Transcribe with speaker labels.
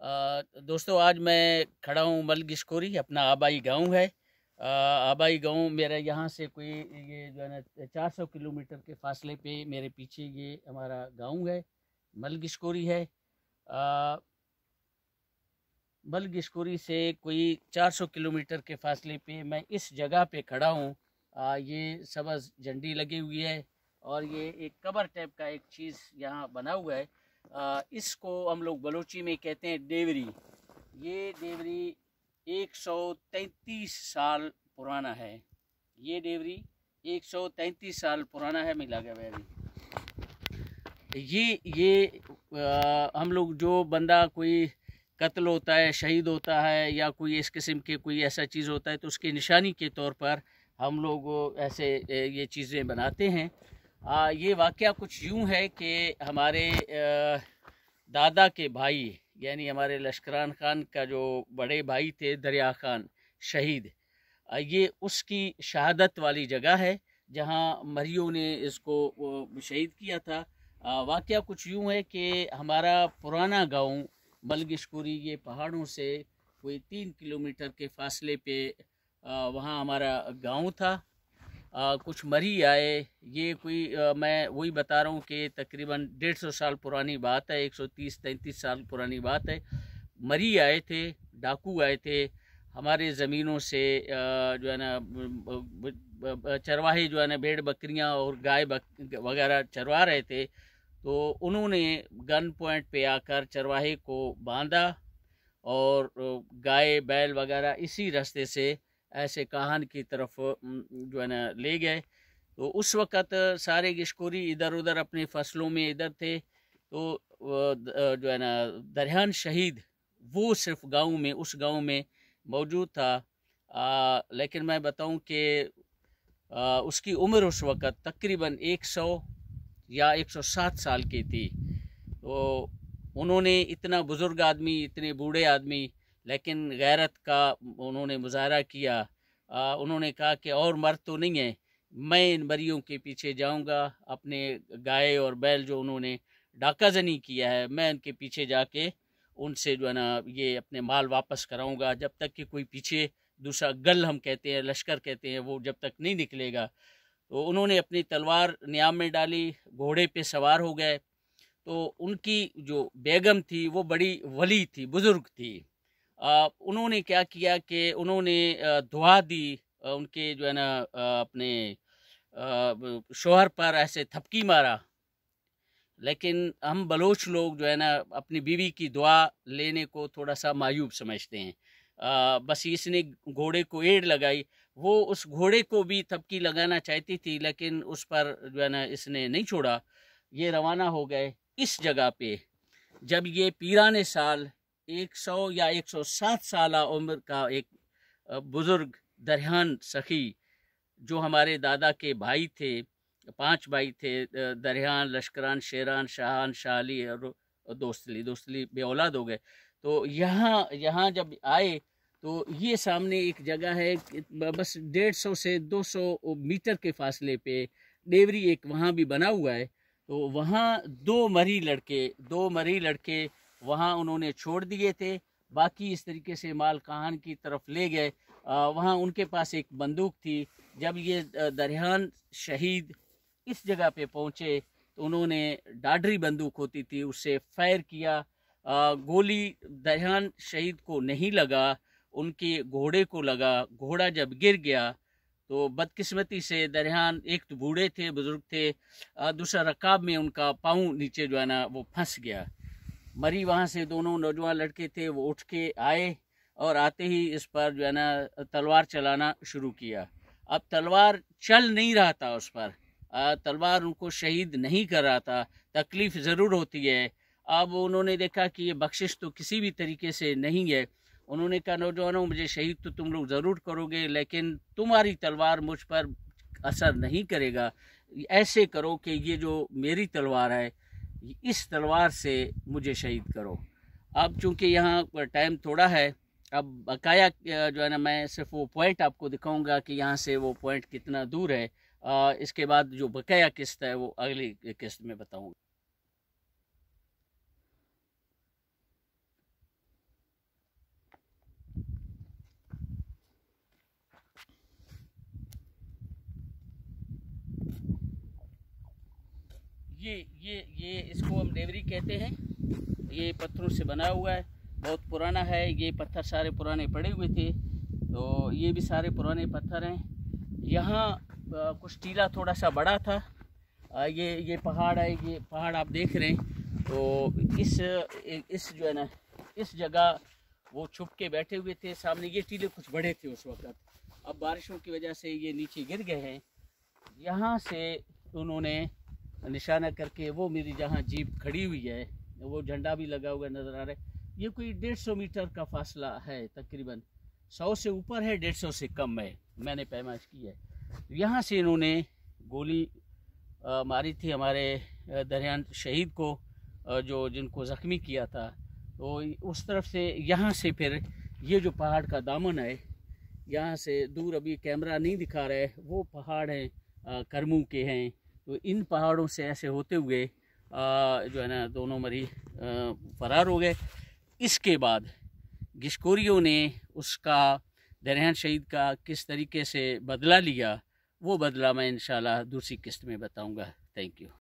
Speaker 1: दोस्तों, आज मैं खड़ा हूँ मलगिशकोरी, अपना आबाई गांव है। आबाई गांव मेरा यहाँ से कोई ये जो है ना 400 किलोमीटर के फासले पे मेरे पीछे ये हमारा गांव है, मलगिशकोरी है। अ, मलगिशकोरी से कोई 400 किलोमीटर के फासले पे मैं इस जगह पे खड़ा हूँ। ये सब्ज़ झंडी लगी हुई है और ये एक कबर टाइप का एक चीज़ यहाँ बना हुआ है। इसको हम लोग बलोची में कहते हैं डेवरी। ये डेवरी 133 साल पुराना है। ये डेवरी 133 साल पुराना है। मिला गया वेरी ये हम लोग जो बंदा कोई कत्ल होता है, शहीद होता है या कोई इस किस्म के कोई ऐसा चीज़ होता है तो उसकी निशानी के तौर पर हम लोग ऐसे ये चीज़ें बनाते हैं। ये वाक़या कुछ यूँ है कि हमारे दादा के भाई यानी हमारे लश्करान खान का जो बड़े भाई थे दरिया खान शहीद, ये उसकी शहादत वाली जगह है जहाँ मरियों ने इसको शहीद किया था। वाक़या कुछ यूँ है कि हमारा पुराना गांव मलगिशकोरी ये पहाड़ों से कोई 3 किलोमीटर के फासले पे वहाँ हमारा गांव था। कुछ मरी आए, ये कोई मैं वही बता रहा हूँ कि तकरीबन 150 साल पुरानी बात है, 130-133 साल पुरानी बात है। मरी आए थे, डाकू आए थे हमारे ज़मीनों से, जो है ना चरवाहे जो है ना भेड़ बकरियाँ और गाय वगैरह चरवा रहे थे। तो उन्होंने गन पॉइंट पे आकर चरवाहे को बांधा और गाय बैल वगैरह इसी रास्ते से ऐसे काहन की तरफ जो है ना ले गए। तो उस वक़्त सारे गिशकोरी इधर उधर अपनी फसलों में इधर थे। तो जो है ना दरयान शहीद वो सिर्फ गांव में, उस गांव में मौजूद था। लेकिन मैं बताऊं कि उसकी उम्र उस वक़्त तकरीबन 100 या 107 साल की थी। तो उन्होंने इतना बुज़ुर्ग आदमी, इतने बूढ़े आदमी, लेकिन गैरत का उन्होंने मुजाहरा किया। उन्होंने कहा कि और मर्द तो नहीं है, मैं इन मरियों के पीछे जाऊंगा। अपने गाय और बैल जो उन्होंने डाका जनी किया है, मैं उनके पीछे जाके उनसे जो है ना ये अपने माल वापस कराऊंगा, जब तक कि कोई पीछे दूसरा गल हम कहते हैं, लश्कर कहते हैं, वो जब तक नहीं निकलेगा। तो उन्होंने अपनी तलवार नियाम में डाली, घोड़े पे सवार हो गए। तो उनकी जो बेगम थी वो बड़ी वली थी, बुज़ुर्ग थी। उन्होंने क्या किया कि उन्होंने दुआ दी, उनके जो है ना अपने शोहर पर ऐसे थपकी मारा। लेकिन हम बलोच लोग जो है ना अपनी बीवी की दुआ लेने को थोड़ा सा मायूब समझते हैं। बस इसने घोड़े को एड़ लगाई, वो उस घोड़े को भी थपकी लगाना चाहती थी लेकिन उस पर जो है ना इसने नहीं छोड़ा। ये रवाना हो गए। इस जगह पे जब ये पीराने साल 100 या 107 साल उम्र का एक बुजुर्ग दरयान सखी, जो हमारे दादा के भाई थे, 5 भाई थे, दरयान, लश्करान, शेरान, शाहान, शाली और दोस्तली बे औलाद हो गए। तो यहाँ यहाँ जब आए तो ये सामने एक जगह है, बस 150 से 200 मीटर के फासले पे डेवरी एक वहाँ भी बना हुआ है। तो वहाँ दो मरी लड़के वहाँ उन्होंने छोड़ दिए थे। बाकी इस तरीके से माल कहान की तरफ ले गए। वहाँ उनके पास एक बंदूक थी। जब ये दरयान शहीद इस जगह पे पहुँचे तो उन्होंने डाडरी बंदूक होती थी, उससे फायर किया। गोली दरयान शहीद को नहीं लगा, उनके घोड़े को लगा। घोड़ा जब गिर गया तो बदकिस्मती से दरयान, एक तो बूढ़े थे, बुजुर्ग थे, दूसरा रकाब में उनका पाँव नीचे जो है ना वो फंस गया। मरी वहाँ से दोनों नौजवान लड़के थे, वो उठ के आए और आते ही इस पर जो है ना तलवार चलाना शुरू किया। अब तलवार चल नहीं रहा था उस पर, तलवार उनको शहीद नहीं कर रहा था। तकलीफ़ ज़रूर होती है। अब उन्होंने देखा कि ये बख्शिश तो किसी भी तरीके से नहीं है। उन्होंने कहा, नौजवानों, मुझे शहीद तो तुम लोग ज़रूर करोगे लेकिन तुम्हारी तलवार मुझ पर असर नहीं करेगा। ऐसे करो कि ये जो मेरी तलवार है, इस तलवार से मुझे शहीद करो। अब चूँकि यहाँ टाइम थोड़ा है, अब बकाया जो है ना मैं सिर्फ वो पॉइंट आपको दिखाऊंगा कि यहाँ से वो पॉइंट कितना दूर है। इसके बाद जो बकाया किस्त है वो अगली किस्त में बताऊंगा। ये इसको हम डेवरी कहते हैं। ये पत्थरों से बना हुआ है, बहुत पुराना है। ये पत्थर सारे पुराने पड़े हुए थे, तो ये भी सारे पुराने पत्थर हैं। यहाँ कुछ टीला थोड़ा सा बड़ा था। ये पहाड़ है, ये पहाड़ आप देख रहे हैं। तो इस जो है ना, इस जगह वो छुप के बैठे हुए थे। सामने ये टीले कुछ बड़े थे उस वक्त, अब बारिशों की वजह से ये नीचे गिर गए हैं। यहाँ से उन्होंने निशाना करके, वो मेरी जहाँ जीप खड़ी हुई है, वो झंडा भी लगा हुआ नज़र आ रहा है। ये कोई 150 मीटर का फासला है, तकरीबन 100 से ऊपर है, 150 से कम है, मैंने पैमाइश की है। यहाँ से इन्होंने गोली मारी थी हमारे दरियान शहीद को, जिनको ज़ख्मी किया था। तो उस तरफ से, यहाँ से फिर ये जो पहाड़ का दामन है, यहाँ से दूर अभी कैमरा नहीं दिखा रहा है, वो पहाड़ हैं करमू के हैं। तो इन पहाड़ों से ऐसे होते हुए जो है ना, दोनों मरी फरार हो गए। इसके बाद गिशकोरियों ने उसका, दरियान शहीद का किस तरीके से बदला लिया, वो बदला मैं इंशाल्लाह दूसरी किस्त में बताऊंगा। Thank you.